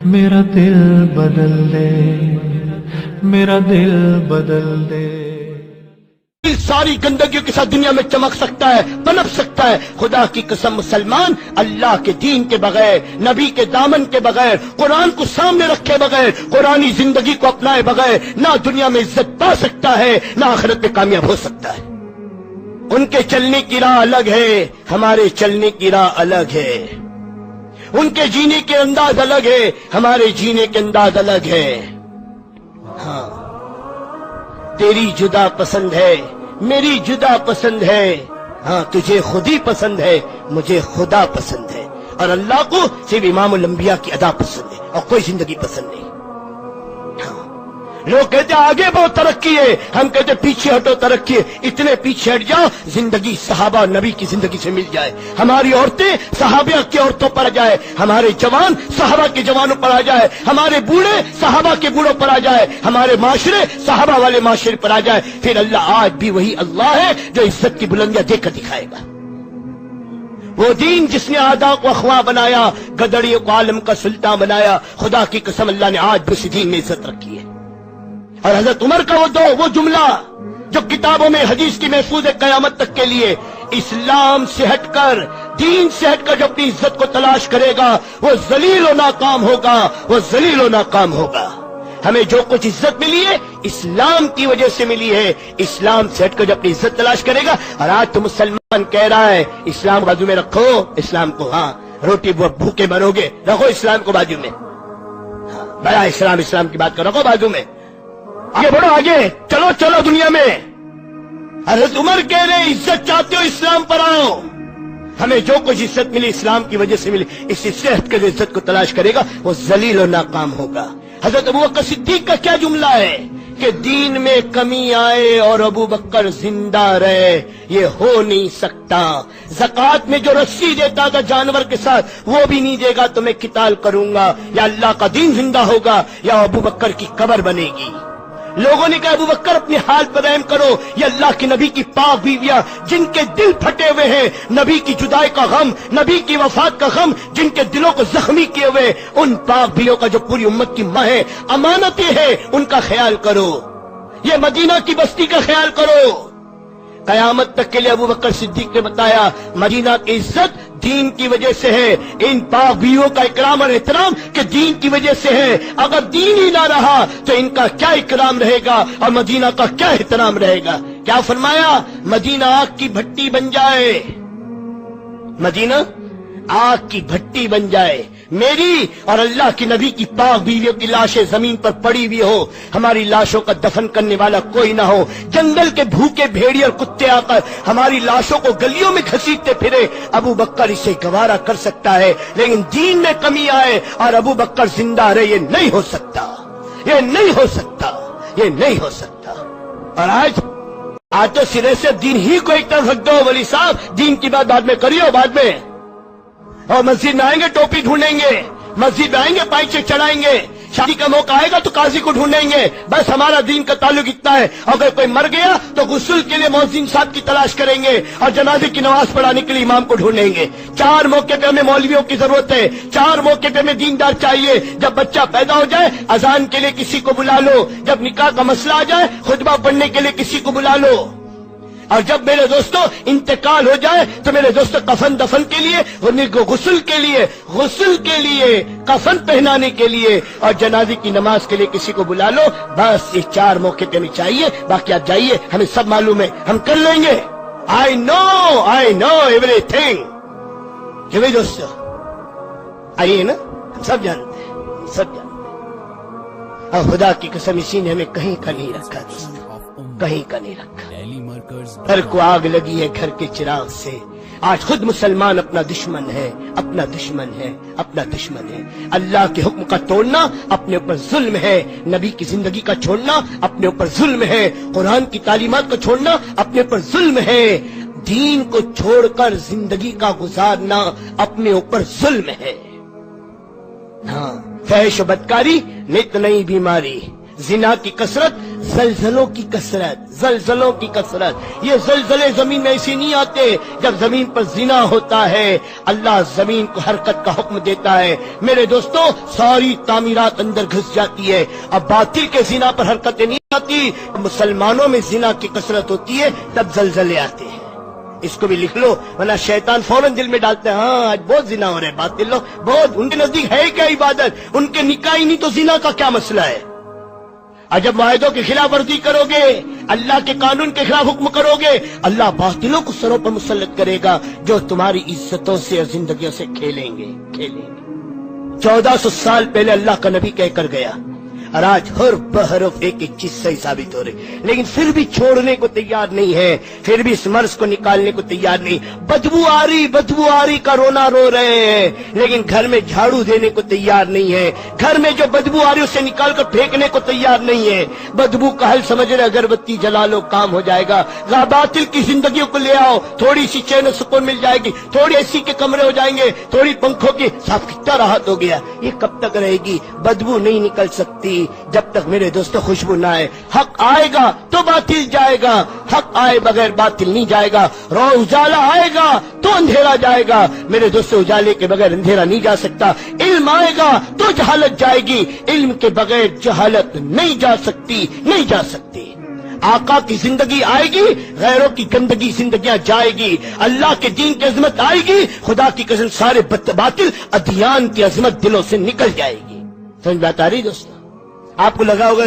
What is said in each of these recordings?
میرا دل بدل دے، میرا دل بدل دے۔ ساری گندگیوں کے ساتھ دنیا میں چمک سکتا ہے، پنپ سکتا ہے۔ خدا کی قسم مسلمان اللہ کے دین کے بغیر، نبی کے دامن کے بغیر، قرآن کو سامنے رکھے بغیر، قرآنی زندگی کو اپنائے بغیر نہ دنیا میں عزت پا سکتا ہے، نہ آخرت میں کامیاب ہو سکتا ہے۔ ان کے چلنے کی راہ الگ ہے، ہمارے چلنے کی راہ الگ ہے۔ ان کے جینے کے انداز الگ ہے، ہمارے جینے کے انداز الگ ہے۔ ہاں، تیری جدا پسند ہے، میری جدا پسند ہے۔ ہاں، تجھے خود ہی پسند ہے، مجھے خدا پسند ہے، اور اللہ کو صرف امام الانبیاء کی ادا پسند ہے اور کوئی زندگی پسند نہیں۔ ہاں، لوگ کہتے ہیں آگے بہت ترقی ہے، ہم کہتے ہیں پیچھے ہٹو ترقی ہے۔ اتنے پیچھے ہٹ جاؤ زندگی صحابہ نبی کی زندگی سے مل جائے، ہماری عورتیں صحابہ کی عورتوں پر آ جائے، ہمارے جوان صحابہ کے جوانوں پر آ جائے، ہمارے بوڑھے صحابہ کے بوڑھوں پر آ جائے، ہمارے معاشرے صحابہ والے معاشرے پر آ جائے، پھر اللہ آج بھی وہی اللہ ہے جو عزت کی بلندیاں دے کر دکھائے گا۔ وہ دین جس نے آدھا کو اخواں بنایا، گدڑیوں کو عالم کا سلطان بنایا، خدا کی قسم اللہ نے آج بھی اسی دین میں عزت رکھی ہے۔ اور حضرت عمر کا وہ جملہ جو کتابوں میں حدیث کی محفوظ ہے قیامت تک کے لیے، اسلام سے ہٹ کر، دین سے ہٹ کر جو اپنی عزت کو تلاش کرے گا وہ ذلیل و ناکام ہوگا، وہ ذلیل و ناکام ہوگا۔ ہمیں جو کچھ عزت ملی ہے اسلام کی وجہ سے ملی ہے، اسلام سے ہٹ کر جو اپنی عزت تلاش کرے گا۔ اور آج تو مسلمان کہہ رہا ہے اسلام بازو میں رکھو، اسلام کو، ہاں روٹی بھوکے مرو گے، رکھو اسلام کو بازو میں، ہاں بڑا اسلام کی بات کرو، رکھو بازو میں، آگے بڑھو، آگے چلو چلو دنیا میں۔ حضرت عمر کہہ رہے عزت چاہتے ہو اسلام پر آؤ۔ ہمیں جو کچھ عزت ملی اسلام کی وجہ سے ملی، اس سے ہٹ کر عزت کو تلاش کرے گا وہ ذلیل و ناکام ہوگا۔ حضرت ابوبکر صدیق کا کیا جملہ ہے کہ دین میں کمی آئے اور ابوبکر زندہ رہے، یہ ہو نہیں سکتا۔ زکوٰۃ میں جو رسی دیتا تھا جانور کے ساتھ وہ بھی نہیں دے گا تو میں قتال کروں گا، یا اللہ کا دین زندہ ہوگا یا ابوبکر کی قبر بنے گی۔ لوگوں نے کہا ابوبکر اپنے حال پر رحم کرو، یہ اللہ کے نبی کی پاک بیویاں جن کے دل پھٹے ہوئے ہیں، نبی کی جدائی کا غم، نبی کی وفات کا غم، جن کے دلوں کو زخمی کیے ہوئے، ان پاک بیویوں کا جو پوری امت کی ماں ہے، امانتیں ہیں، ان کا خیال کرو، یہ مدینہ کی بستی کا خیال کرو۔ قیامت تک کے لیے ابوبکر صدیق نے بتایا مدینہ کی عزت دین کی وجہ سے ہے، ان پاک بیویوں کا اکرام اور احترام کہ دین کی وجہ سے ہے۔ اگر دین ہی نہ رہا تو ان کا کیا اکرام رہے گا اور مدینہ کا کیا احترام رہے گا۔ کیا فرمایا؟ مدینہ آگ کی بھٹی بن جائے، مدینہ آگ کی بھٹی بن جائے، میری اور اللہ کی نبی کی پاک بیویوں کی لاشیں زمین پر پڑی ہوئی ہو، ہماری لاشوں کا دفن کرنے والا کوئی نہ ہو، جنگل کے بھوکے بھیڑیے اور کتے آ کر ہماری لاشوں کو گلیوں میں گھسیٹتے پھرے، ابو بکر اسے گوارا کر سکتا ہے، لیکن دین میں کمی آئے اور ابو بکر زندہ رہے، یہ نہیں ہو سکتا، یہ نہیں ہو سکتا، یہ نہیں ہو سکتا۔ اور آج تو سرے سے دین ہی کو ایک طرف رکھ دو، ولی صاحب دین کی بات بعد میں کریو، بعد میں، اور مسجد میں آئیں گے ٹوپی ڈھونڈیں گے، مسجد میں آئیں گے پائچے چڑھائیں گے، شادی کا موقع آئے گا تو قاضی کو ڈھونڈیں گے، بس ہمارا دین کا تعلق اتنا ہے۔ اگر کوئی مر گیا تو غسل کے لیے مؤذن صاحب کی تلاش کریں گے اور جنازے کی نماز پڑھانے کے لیے امام کو ڈھونڈیں گے۔ چار موقع پہ ہمیں مولویوں کی ضرورت ہے، چار موقع پہ ہمیں دیندار چاہیے۔ جب بچہ پیدا ہو جائے اذان کے لیے کسی کو بلا لو، جب نکاح کا مسئلہ آ جائے خطبہ پڑھنے کے لیے کسی کو بلا لو، اور جب میرے دوستوں انتقال ہو جائے تو میرے دوستوں کفن دفن کے لیے، غسل کے لیے، کفن پہنانے کے لیے اور جنازے کی نماز کے لیے کسی کو بلا لو۔ بس یہ چار موقع پہ ہمیں چاہیے، باقی آپ جائیے، ہمیں سب معلوم ہے، ہم کر لیں گے۔ I know everything۔ کہ بھائی دوستوں آئیے نا، ہم سب جانتے ہیں، سب جانتے ہیں، اور خدا کی قسم اسی نے ہمیں کہیں کا نہیں رکھا دوستوں، کہیں کا نہیں رکھا۔ گھر کو آگ لگی ہے گھر کے چراغ سے، آج خود مسلمان اپنا دشمن ہے، اپنا دشمن ہے، اپنا دشمن ہے۔ اللہ کے حکم کا توڑنا اپنے اوپر ظلم ہے، نبی کی زندگی کا چھوڑنا اپنے اوپر ظلم ہے، قرآن کی تعلیمات کو چھوڑنا اپنے اوپر ظلم ہے، دین کو چھوڑ کر زندگی کا گزارنا اپنے اوپر ظلم ہے۔ ہاں، فحش و بدکاری نت نئی بیماری، जिना की कसरत, जलजलों की कसरत, जलजलों की कसरत। ये जलजले जमीन में ऐसे नहीं आते। जब जमीन पर जिना होता है, अल्लाह जमीन को हरकत का हुक्म देता है। मेरे दोस्तों, सारी तामीरात अंदर घुस जाती है। अब बातिल के जिना पर हरकतें नहीं आती, मुसलमानों में जिना की कसरत होती है, तब जलजले आते हैं। इसको भी लिख लो, वरना शैतान फौरन दिल में डालते हैं, हाँ आज बहुत जिना हो रहा है, बातिल लोग बहुत, उनके नजदीक है क्या इबादत, उनके निकाह ही नहीं तो जिना का क्या मसला है। और जब वायदों की खिलाफ वर्जी करोगे, अल्लाह के कानून के खिलाफ हुक्म करोगे, अल्लाह बातिलों को सरों पर मुसल्लत करेगा, जो तुम्हारी इज्जतों से और जिंदगियों से खेलेंगे। 1400 साल पहले अल्लाह का नबी कहकर गया, और आज हर बहरफ एक एक चीज सही साबित हो रही, लेकिन फिर भी छोड़ने को तैयार नहीं है, फिर भी इस मर्ज को निकालने को तैयार नहीं। बदबू आ रही का रोना रो रहे हैं, लेकिन घर में झाड़ू देने को तैयार नहीं है। घर में जो बदबू आ रही उसे निकाल कर फेंकने को तैयार नहीं है। बदबू का हल समझ रहे, अगरबत्ती जला लो काम हो जाएगा। बातिल की जिंदगियों को ले आओ, थोड़ी सी चैन सुकून मिल जाएगी, थोड़ी एसी के कमरे हो जाएंगे, थोड़ी पंखों की, साफ कितना राहत हो गया। ये कब तक रहेगी? बदबू नहीं निकल सकती जब तक मेरे दोस्तों खुशबू ना आए। हक आएगा तो बातिल जाएगा, हक आए बगैर बातिल नहीं जाएगा। उजाला आएगा तो अंधेरा जाएगा। मेरे दोस्तों, उजाले के बगैर अंधेरा नहीं जा सकता। इल्म आएगा तो जहालत जाएगी, इल्म के बगैर जहालत नहीं जा सकती, नहीं जा सकती। आका की जिंदगी आएगी, गैरों की गंदगी जिंदगियां जाएगी। अल्लाह के दीन की अजमत आएगी, खुदा की कसम सारे बातिल अदियान की अजमत दिलों से निकल जाएगी। समझ बात आ रही दोस्तों? आपको लगा होगा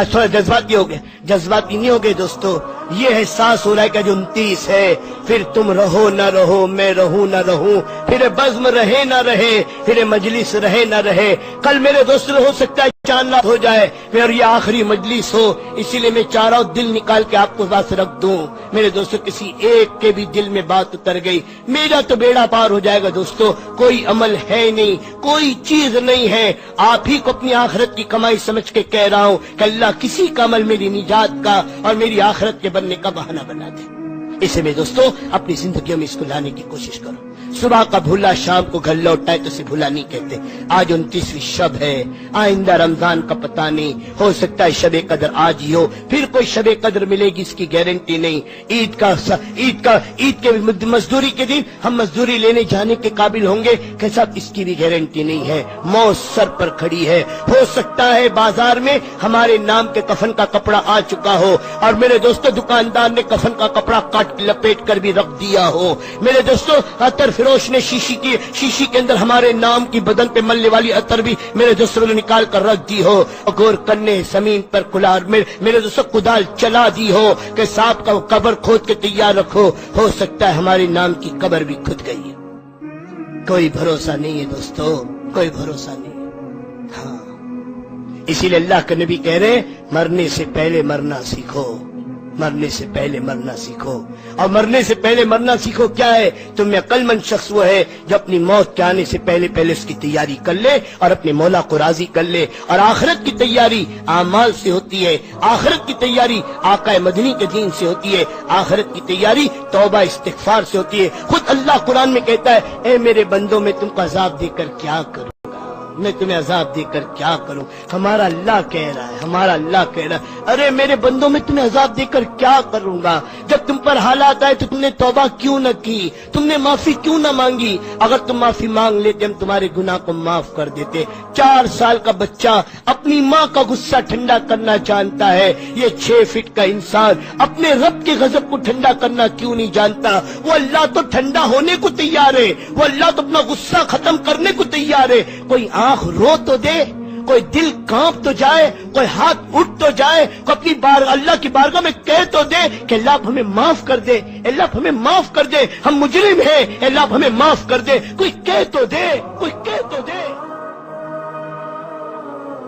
थोड़ा जज्बाती हो गए, जज्बाती नहीं हो गए दोस्तों। ये एहसास हो रहा है कि जो 29 है, फिर तुम रहो न रहो, मैं रहूं न रहूं, फिर बज़्म रहे न रहे, फिर मजलिस रहे न रहे। कल मेरे दोस्तों हो सकता है चांद रात हो जाए, फिर ये आखिरी मजलिस हो, इसीलिए मैं चाह रहा हूं दिल निकाल के आपको पास रख दूं। मेरे दोस्तों, किसी एक के भी दिल में बात उतर गई, मेरा तो बेड़ा पार हो जाएगा दोस्तों। कोई अमल है नहीं, कोई चीज नहीं है। आप ही को अपनी आखिरत की कमाई समझ के कह रहा हूं कि अल्लाह किसी का अमल मेरी निजात का और मेरी आखिरत के बनने का बहाना बना दे। इसे में दोस्तों अपनी जिंदगी में इसको लाने की कोशिश करो। सुबह का भूला शाम को घर लौटा है तो उसे भूला नहीं कहते। आज 29वीं शब है, आइंदा रमजान का पता नहीं, हो सकता है शबे कदर आज ही हो, फिर कोई शबे कदर मिलेगी इसकी गारंटी नहीं। ईद के मजदूरी के दिन हम मजदूरी लेने जाने के काबिल होंगे कि सब, इसकी भी गारंटी नहीं है। मौत सर पर खड़ी है, हो सकता है बाजार में हमारे नाम के कफन का कपड़ा आ चुका हो, और मेरे दोस्तों दुकानदार ने कफन का कपड़ा काट लपेट कर भी रख दिया हो। मेरे दोस्तों, अतर फिरोश ने शीशी के अंदर हमारे नाम की बदन पे मलने वाली अतर भी मेरे दोस्तों ने निकाल कर रख दी हो। गौर करने जमीन पर कुलार मेरे दोस्तों कुदाल चला दी हो कि सांप का कब्र खोद के तैयार रखो। हो सकता है हमारे नाम की कब्र भी खुद गई है। कोई भरोसा नहीं है दोस्तों, कोई भरोसा नहीं। हाँ, इसीलिए अल्लाह के नबी कह रहे, मरने से पहले मरना सीखो, मरने से पहले मरना सीखो। और मरने से पहले मरना सीखो क्या है? तुम में अक्लमंद शख्स वो है जो अपनी मौत के आने से पहले उसकी तैयारी कर ले और अपने मौला को राजी कर ले। और आखिरत की तैयारी आमाल से होती है, आखिरत की तैयारी आका मदनी के दीन से होती है, आखिरत की तैयारी तौबा इस्तिगफार से होती है। खुद अल्लाह कुरान में कहता है, ए मेरे बंदों में तुमको अजाब देकर क्या करूं, मैं तुम्हें अजाब देकर क्या करूं। हमारा अल्लाह कह रहा है, हमारा अल्लाह कह रहा है, अरे मेरे बंदों में तुम्हें अजाब देकर क्या करूंगा। जब तुम पर हालात आए तो तुमने तौबा क्यों न की, तुमने माफी क्यों न मांगी। अगर तुम माफी मांग लेते हम तुम्हारे गुनाह को माफ कर देते। 4 साल का बच्चा अपनी माँ का गुस्सा ठंडा करना जानता है, ये 6 फीट का इंसान अपने रब के गजब को ठंडा करना क्यों नहीं जानता। वो अल्लाह तो ठंडा होने को तैयार है, वो अल्लाह तो अपना गुस्सा खत्म करने को तैयार है। कोई आंख रो तो दे, कोई दिल कांप तो जाए, कोई हाथ उठ तो जाए, कोई अपनी अल्लाह की बारगाह में कह तो दे कि अल्लाह हमें माफ कर दे, अल्लाह हमें माफ कर दे, हम मुजरिम हैं, अल्लाह हमें माफ कर दे। कोई कह तो दे, कोई